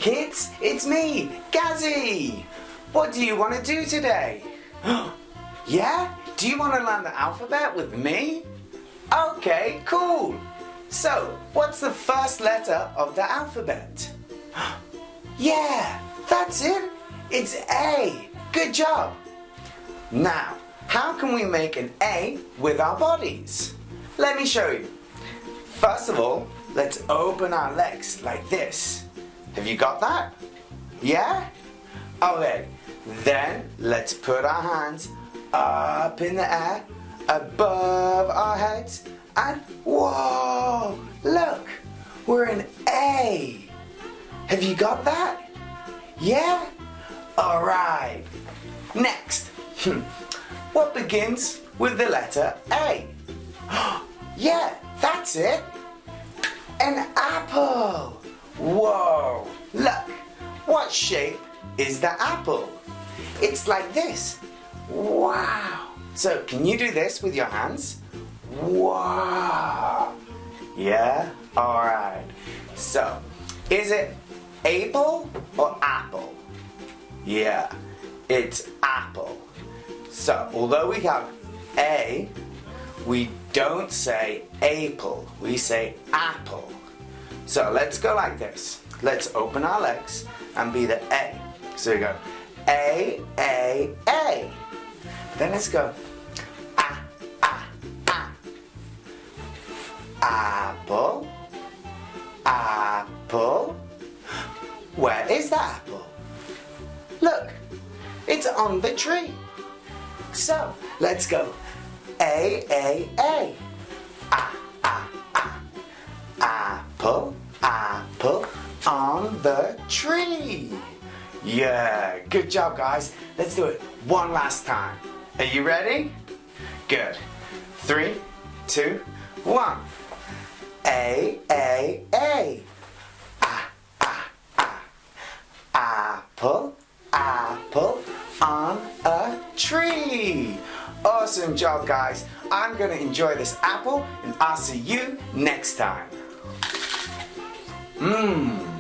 kids, it's me, Gazzi. What do you want to do today? Yeah? Do you want to learn the alphabet with me? Okay, cool. So, what's the first letter of the alphabet? Yeah, that's it. It's A. Good job. Now, how can we make an A with our bodies? Let me show you. First of all, let's open our legs like this. Have you got that? Yeah? Okay, then let's put our hands up in the air above our heads and whoa, look, we're an A. Have you got that? Yeah? Alright. Next, what begins with the letter A? Yeah, that's it. An apple. Whoa, look, what shape is the apple? It's like this. Wow. So, can you do this with your hands? Wow. Yeah? Alright. So, is it apple or apple? Yeah, it's apple. So, although we have A, we don't say apple, we say apple. So, let's go like this. Let's open our legs and be the A. So we go A, A, A. Then let's go A, A, A. Apple, apple. Where is the apple? Look, it's on the tree. So, let's go A, A, A. A, A, A. Apple, apple on the tree. Yeah, good job guys. Let's do it one last time. Are you ready? Good. 3, 2, 1. A, A, A. A, A, A. Apple, apple on a tree. Awesome job guys. I'm gonna enjoy this apple and I'll see you next time. Mmm.